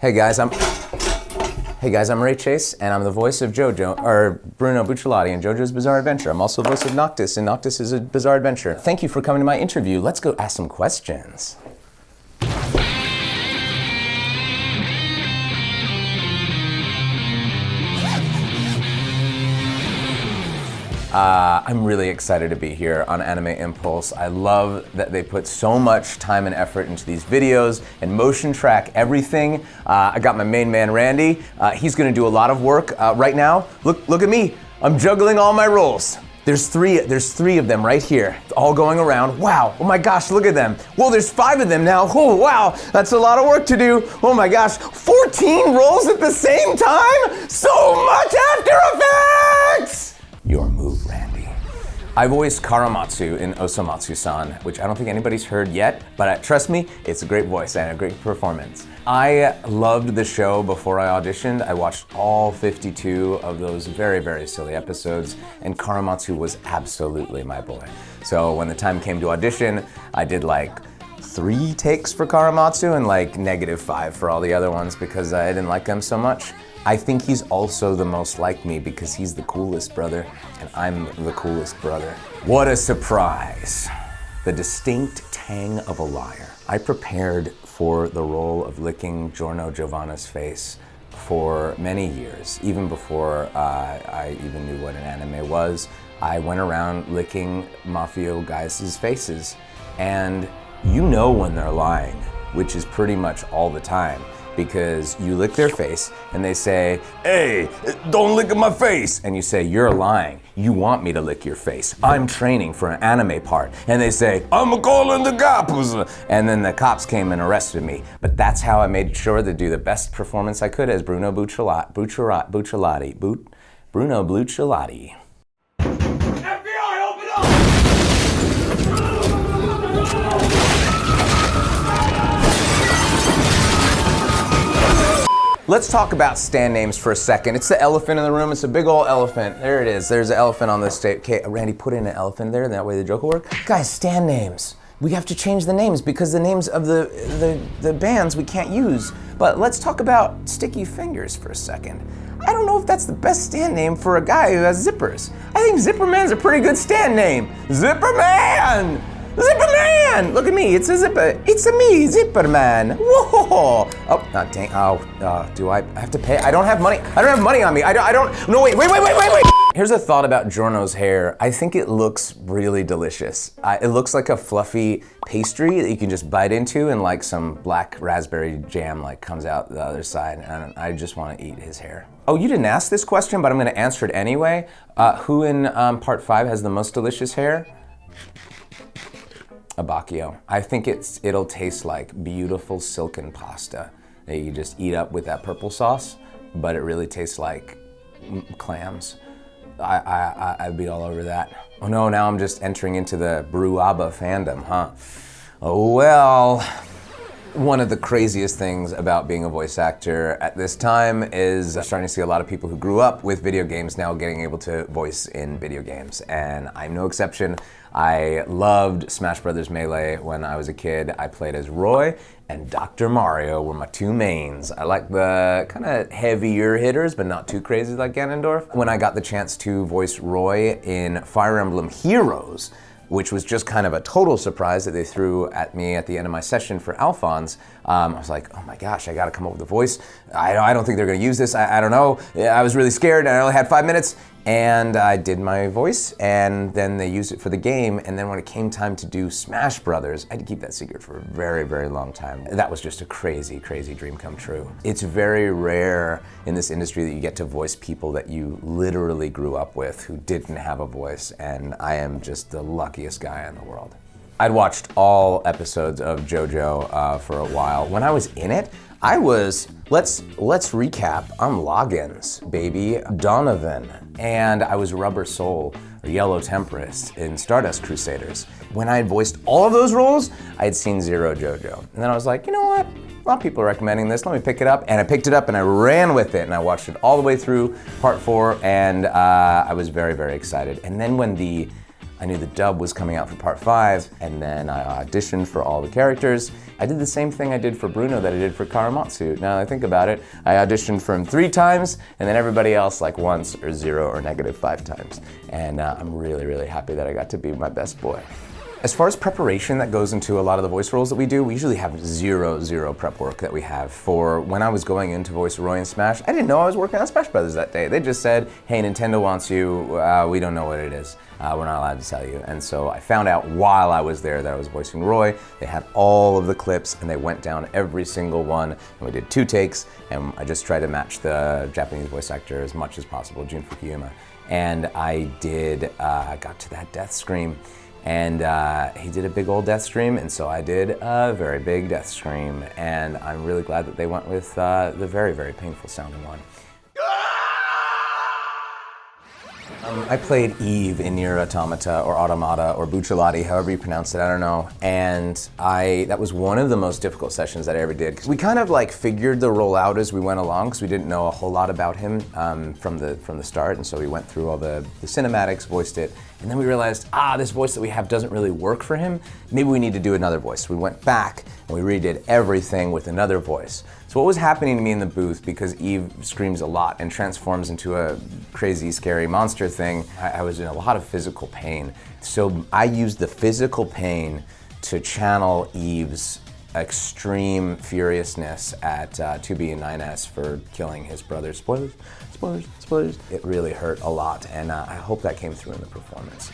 Hey guys, I'm Ray Chase, and I'm the voice of Bruno Bucciarati in JoJo's Bizarre Adventure. I'm also the voice of Noctis, and Noctis is a Bizarre Adventure. Thank you for coming to my interview. Let's go ask some questions. I'm really excited to be here on Anime Impulse. I love that they put so much time and effort into these videos and motion track everything. I got my main man, Randy. He's gonna do a lot of work right now. Look at me. I'm juggling all my roles. There's three of them right here, all going around. Wow, oh my gosh, look at them. Whoa, there's 5 of them now. Oh wow, that's a lot of work to do. Oh my gosh, 14 roles at the same time? So much After Effects! Your move, Randy. I voiced Korematsu in Osomatsu-san, which I don't think anybody's heard yet, but trust me, it's a great voice and a great performance. I loved the show before I auditioned. I watched all 52 of those very, very silly episodes, and Korematsu was absolutely my boy. So when the time came to audition, I did like 3 takes for Korematsu and like -5 for all the other ones because I didn't like them so much. I think he's also the most like me because he's the coolest brother and I'm the coolest brother. What a surprise. The distinct tang of a liar. I prepared for the role of licking Giorno Giovanna's face for many years, even before I even knew what an anime was. I went around licking Mafio guys' faces, and you know when they're lying, which is pretty much all the time. Because you lick their face and they say, "Hey, don't lick at my face." And you say, "You're lying. You want me to lick your face. I'm training for an anime part." And they say, "I'm calling the cops." And then the cops came and arrested me. But that's how I made sure to do the best performance I could as Bruno Bucciarati. Bruno Bucciarati. FBI, open up! Let's talk about stand names for a second. It's the elephant in the room. It's a big old elephant. There it is. There's an elephant on the stage. Okay, Randy, put in an elephant there, and that way the joke will work. Guys, stand names. We have to change the names because the names of the bands we can't use. But let's talk about Sticky Fingers for a second. I don't know if that's the best stand name for a guy who has zippers. I think Zipperman's a pretty good stand name. Zipperman! Zipperman! Look at me, it's a zipper. It's a me, Zipperman. Whoa! Oh, dang. Oh, do I have to pay? I don't have money. I don't have money on me. I don't. No, wait. Here's a thought about Giorno's hair. I think it looks really delicious. It looks like a fluffy pastry that you can just bite into, and like some black raspberry jam like comes out the other side, and I just want to eat his hair. Oh, you didn't ask this question, but I'm gonna answer it anyway. Who in part 5 has the most delicious hair? Abacchio. I think it'll taste like beautiful silken pasta that you just eat up with that purple sauce, but it really tastes like clams. I'd be all over that. Oh no, now I'm just entering into the Bruaba fandom, huh? Oh well. One of the craziest things about being a voice actor at this time is starting to see a lot of people who grew up with video games now getting able to voice in video games, and I'm no exception. I loved Smash Bros. Melee when I was a kid. I played as Roy, and Dr. Mario were my 2 mains. I like the kind of heavier hitters, but not too crazy like Ganondorf. When I got the chance to voice Roy in Fire Emblem Heroes, which was just kind of a total surprise that they threw at me at the end of my session for Alphonse. I was like, oh my gosh, I gotta come up with a voice. I don't think they're gonna use this, I don't know. I was really scared, and I only had 5 minutes, and I did my voice, and then they used it for the game, and then when it came time to do Smash Brothers, I had to keep that secret for a very, very long time. That was just a crazy, crazy dream come true. It's very rare in this industry that you get to voice people that you literally grew up with who didn't have a voice, and I am just the luckiest guy in the world. I'd watched all episodes of JoJo for a while. When I was in it, I was, let's recap, I'm Loggins, baby, Donovan, and I was Rubber Soul, or Yellow Temperance in Stardust Crusaders. When I had voiced all of those roles, I had seen zero JoJo. And then I was like, you know what? A lot of people are recommending this, let me pick it up. And I picked it up and I ran with it, and I watched it all the way through part 4, and I was very, very excited. And then when the I knew the dub was coming out for part 5, and then I auditioned for all the characters. I did the same thing I did for Bruno that I did for Korematsu. Now that I think about it, I auditioned for him 3 times, and then everybody else like once or 0 or -5 times. And I'm really, really happy that I got to be my best boy. As far as preparation that goes into a lot of the voice roles that we do, we usually have zero prep work that we have. For when I was going into voice Roy and Smash, I didn't know I was working on Smash Brothers that day. They just said, hey, Nintendo wants you, we don't know what it is. We're not allowed to tell you. And so I found out while I was there that I was voicing Roy. They had all of the clips and they went down every single one. And we did 2 takes, and I just tried to match the Japanese voice actor as much as possible, Jun Fukuyama. And I got to that death scream. And he did a big old death scream, and so I did a very big death scream. And I'm really glad that they went with the very, very painful sounding one. I played Eve in Nier Automata, or Automata, or Bucciarati, however you pronounce it, I don't know. And that was one of the most difficult sessions that I ever did. We kind of like figured the role out as we went along, because we didn't know a whole lot about him from the start. And so we went through all the cinematics, voiced it, and then we realized, this voice that we have doesn't really work for him. Maybe we need to do another voice. We went back and we redid everything with another voice. So what was happening to me in the booth, because Eve screams a lot and transforms into a crazy, scary monster thing, I was in a lot of physical pain. So I used the physical pain to channel Eve's extreme furiousness at 2B and 9S for killing his brother. Spoilers, spoilers, spoilers. It really hurt a lot, and I hope that came through in the performance.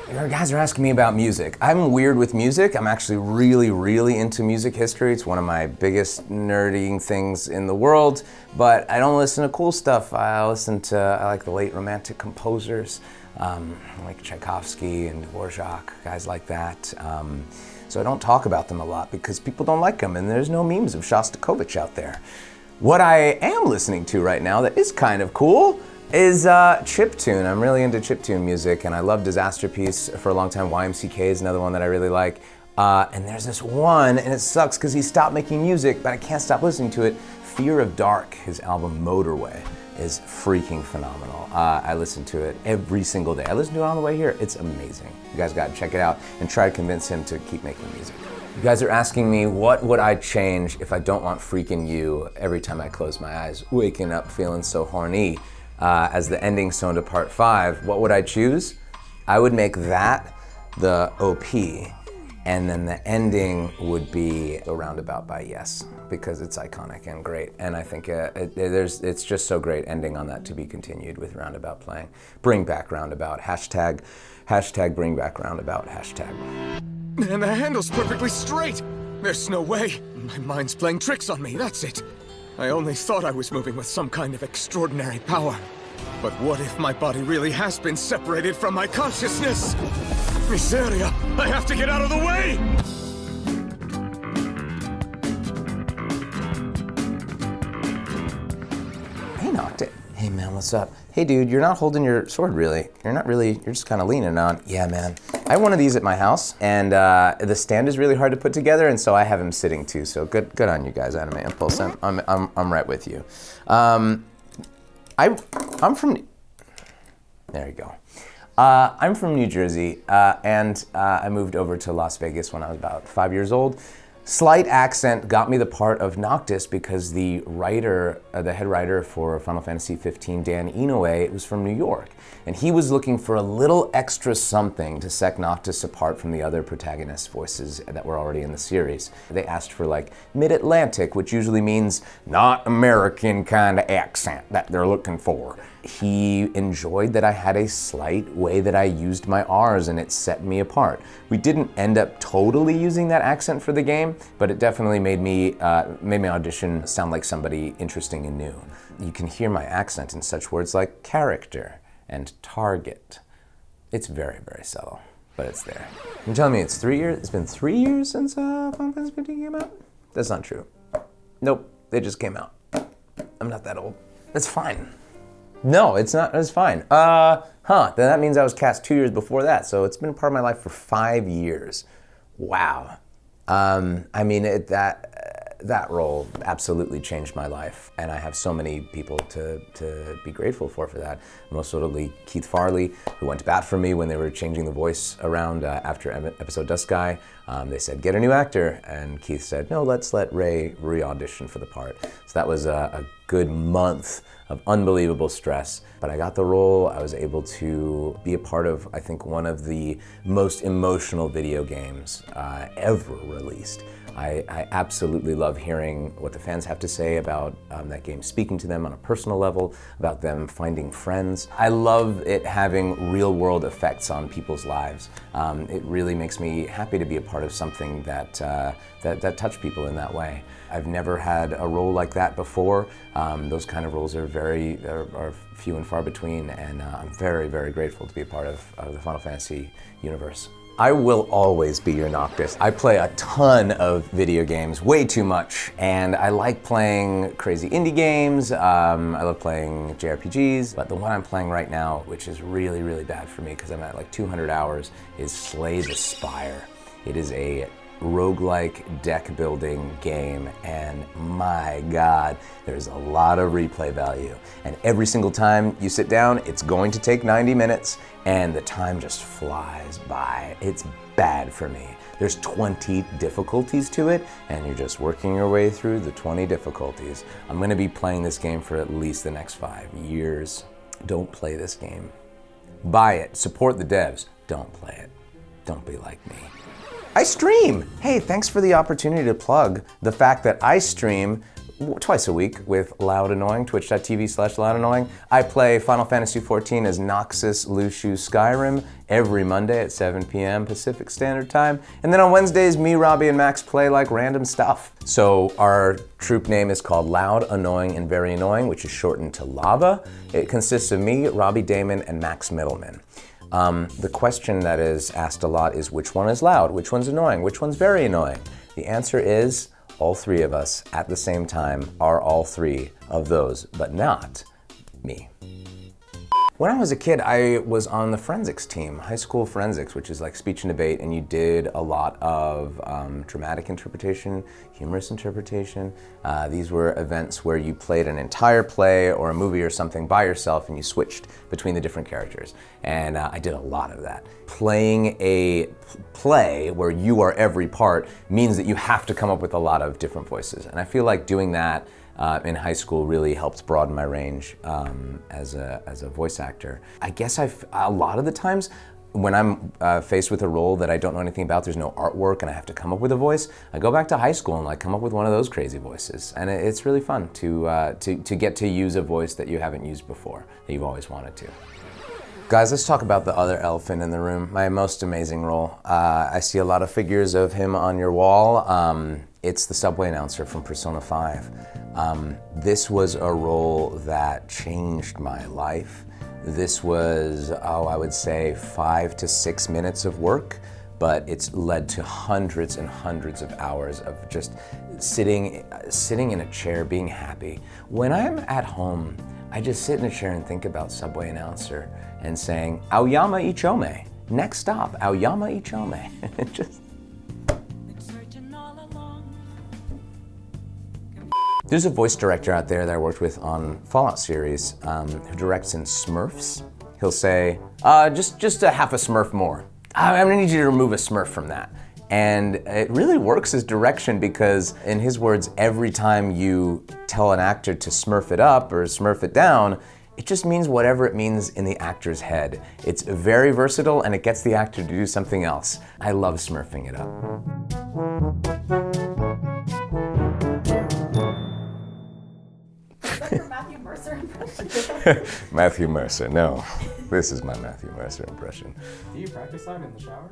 You guys are asking me about music. I'm weird with music. I'm actually really, really into music history. It's one of my biggest nerding things in the world, but I don't listen to cool stuff. I like the late romantic composers, like Tchaikovsky and Dvorak, guys like that. So I don't talk about them a lot because people don't like them, and there's no memes of Shostakovich out there. What I am listening to right now that is kind of cool is chiptune. I'm really into chiptune music, and I love Disaster Piece for a long time. YMCK is another one that I really like. And there's this one, and it sucks because he stopped making music, but I can't stop listening to it. Fear of Dark, his album Motorway, is freaking phenomenal. I listen to it every single day. I listen to it on the way here. It's amazing. You guys gotta check it out and try to convince him to keep making music. You guys are asking me, what would I change if I don't want freaking you every time I close my eyes, waking up feeling so horny? As the ending song to part 5, what would I choose? I would make that the OP, and then the ending would be a Roundabout by Yes, because it's iconic and great, and I think it's just so great ending on that to be continued with Roundabout playing. Bring back Roundabout, hashtag bring back Roundabout, hashtag. Man, the handle's perfectly straight! There's no way! My mind's playing tricks on me, that's it! I only thought I was moving with some kind of extraordinary power. But what if my body really has been separated from my consciousness? Miseria! I have to get out of the way! Hey, Noctis. Hey man, what's up? Hey dude, you're not holding your sword really. You're just kind of leaning on. Yeah man. I have one of these at my house, and the stand is really hard to put together, and so I have him sitting too, so good on you guys, Anime Impulse. I'm right with you. I'm from, there you go. I'm from New Jersey, and I moved over to Las Vegas when I was about 5 years old. Slight accent got me the part of Noctis because the writer, the head writer for Final Fantasy 15, Dan Inoue, was from New York. And he was looking for a little extra something to set Noctis apart from the other protagonist voices that were already in the series. They asked for like mid-Atlantic, which usually means not American kind of accent that they're looking for. He enjoyed that I had a slight way that I used my R's, and it set me apart. We didn't end up totally using that accent for the game, but it definitely made me audition sound like somebody interesting and new. You can hear my accent in such words like character and target. It's very, very subtle, but it's there. You're telling me it's 3 years? It's been 3 years since Final Fantasy 15 came out? That's not true. Nope, they just came out. I'm not that old. That's fine. No, it's not, it's fine. Then that means I was cast 2 years before that, so it's been part of my life for 5 years. Wow. I mean, that role absolutely changed my life, and I have so many people to be grateful for that. Most notably Keith Farley, who went to bat for me when they were changing the voice around after episode Dust Guy. They said, get a new actor, and Keith said, no, let's let Ray re-audition for the part. So that was a good month of unbelievable stress. But I got the role. I was able to be a part of, I think, one of the most emotional video games ever released. I absolutely love hearing what the fans have to say about that game, speaking to them on a personal level, about them finding friends. I love it having real world effects on people's lives. It really makes me happy to be a part of something that touched people in that way. I've never had a role like that before. Those kind of roles are are few and far between, and I'm very, very grateful to be a part of the Final Fantasy universe. I will always be your Noctis. I play a ton of video games, way too much, and I like playing crazy indie games. I love playing JRPGs, but the one I'm playing right now, which is really, really bad for me because I'm at like 200 hours, is Slay the Spire. It is a roguelike deck building game, and my God, there's a lot of replay value. And every single time you sit down, it's going to take 90 minutes, and the time just flies by. It's bad for me. There's 20 difficulties to it, and you're just working your way through the 20 difficulties. I'm gonna be playing this game for at least the next 5 years. Don't play this game. Buy it, support the devs. Don't play it. Don't be like me. I stream! Hey, thanks for the opportunity to plug the fact that I stream twice a week with Loud Annoying, twitch.tv/loudanoying. I play Final Fantasy XIV as Noxus Luxu Skyrim every Monday at 7 p.m. Pacific Standard Time. And then on Wednesdays, me, Robbie, and Max play like random stuff. So our troop name is called Loud, Annoying, and Very Annoying, which is shortened to LAVA. It consists of me, Robbie Damon, and Max Middleman. The question that is asked a lot is which one is loud, which one's annoying, which one's very annoying? The answer is all three of us at the same time are all three of those, but not me. When I was a kid, I was on the forensics team, high school forensics, which is like speech and debate, and you did a lot of dramatic interpretation, humorous interpretation. These were events where you played an entire play or a movie or something by yourself and you switched between the different characters. And I did a lot of that. Playing a play where you are every part means that you have to come up with a lot of different voices. And I feel like doing that in high school really helped broaden my range as a voice actor. I guess a lot of the times when I'm faced with a role that I don't know anything about, there's no artwork and I have to come up with a voice, I go back to high school and like come up with one of those crazy voices. And it's really fun to get to use a voice that you haven't used before, that you've always wanted to. Guys, let's talk about the other elephant in the room, my most amazing role. I see a lot of figures of him on your wall. It's the subway announcer from Persona 5. This was a role that changed my life. This was, I would say 5 to 6 minutes of work, but it's led to hundreds and hundreds of hours of just sitting in a chair, being happy. When I'm at home, I just sit in a chair and think about subway announcer and saying, Aoyama Ichome. Next stop, Aoyama Ichome. It just... There's a voice director out there that I worked with on Fallout series who directs in Smurfs. He'll say, just a half a Smurf more. I'm gonna need you to remove a Smurf from that. And it really works as direction because, in his words, every time you tell an actor to Smurf it up or Smurf it down, it just means whatever it means in the actor's head. It's very versatile and it gets the actor to do something else. I love Smurfing it up. Matthew Mercer impression? Matthew Mercer, no. This is my Matthew Mercer impression. Do you practice that in the shower?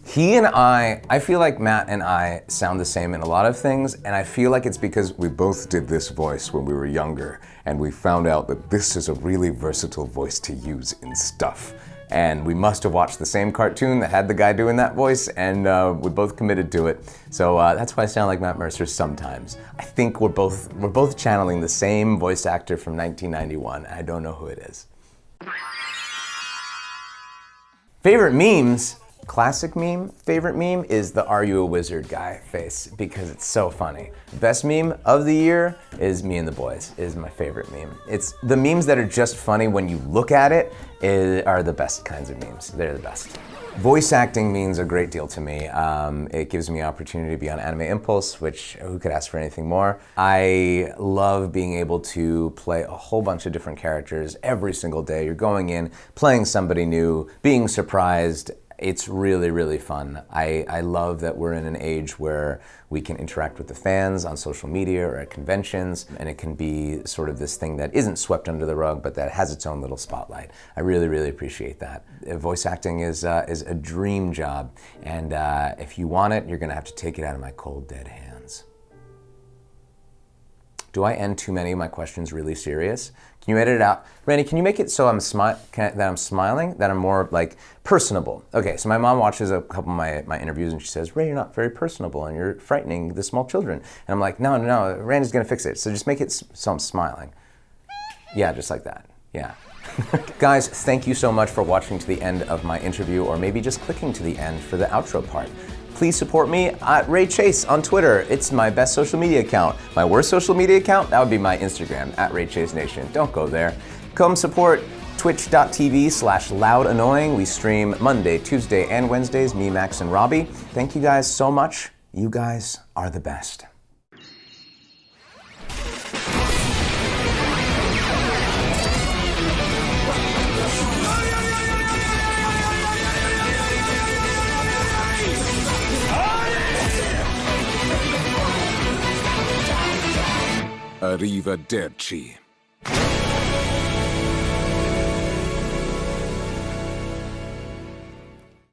He and I feel like Matt and I sound the same in a lot of things, and I feel like it's because we both did this voice when we were younger, and we found out that this is a really versatile voice to use in stuff. And we must have watched the same cartoon that had the guy doing that voice, and we both committed to it. So that's why I sound like Matt Mercer sometimes. I think we're both channeling the same voice actor from 1991. I don't know who it is. Favorite memes? classic meme, favorite meme is the "Are you a wizard" guy face because it's so funny. Best meme of the year is "Me and the Boys" is my favorite meme. It's the memes that are just funny when you look at it are the best kinds of memes. They're the best. Voice acting means a great deal to me. It gives me opportunity to be on Anime Impulse, which who could ask for anything more? I love being able to play a whole bunch of different characters every single day. You're going in, playing somebody new, being surprised. It's really, really fun. I love that we're in an age where we can interact with the fans on social media or at conventions, and it can be sort of this thing that isn't swept under the rug, but that has its own little spotlight. I really, really appreciate that. Voice acting is a dream job, and if you want it, you're gonna have to take it out of my cold, dead hands. Do I end too many of my questions really serious? Can you edit it out? Randy, can you make it so I'm smiling, that I'm more like personable? Okay, so my mom watches a couple of my interviews and she says, "Ray, you're not very personable and you're frightening the small children." And I'm like, no, Randy's gonna fix it. So just make it so I'm smiling. Yeah, just like that, yeah. Guys, thank you so much for watching to the end of my interview, or maybe just clicking to the end for the outro part. Please support me at Ray Chase on Twitter. It's my best social media account. My worst social media account, that would be my Instagram, at Ray Chase Nation. Don't go there. Come support twitch.tv/loudannoying. We stream Monday, Tuesday, and Wednesdays, me, Max, and Robbie. Thank you guys so much. You guys are the best. Arrivederci.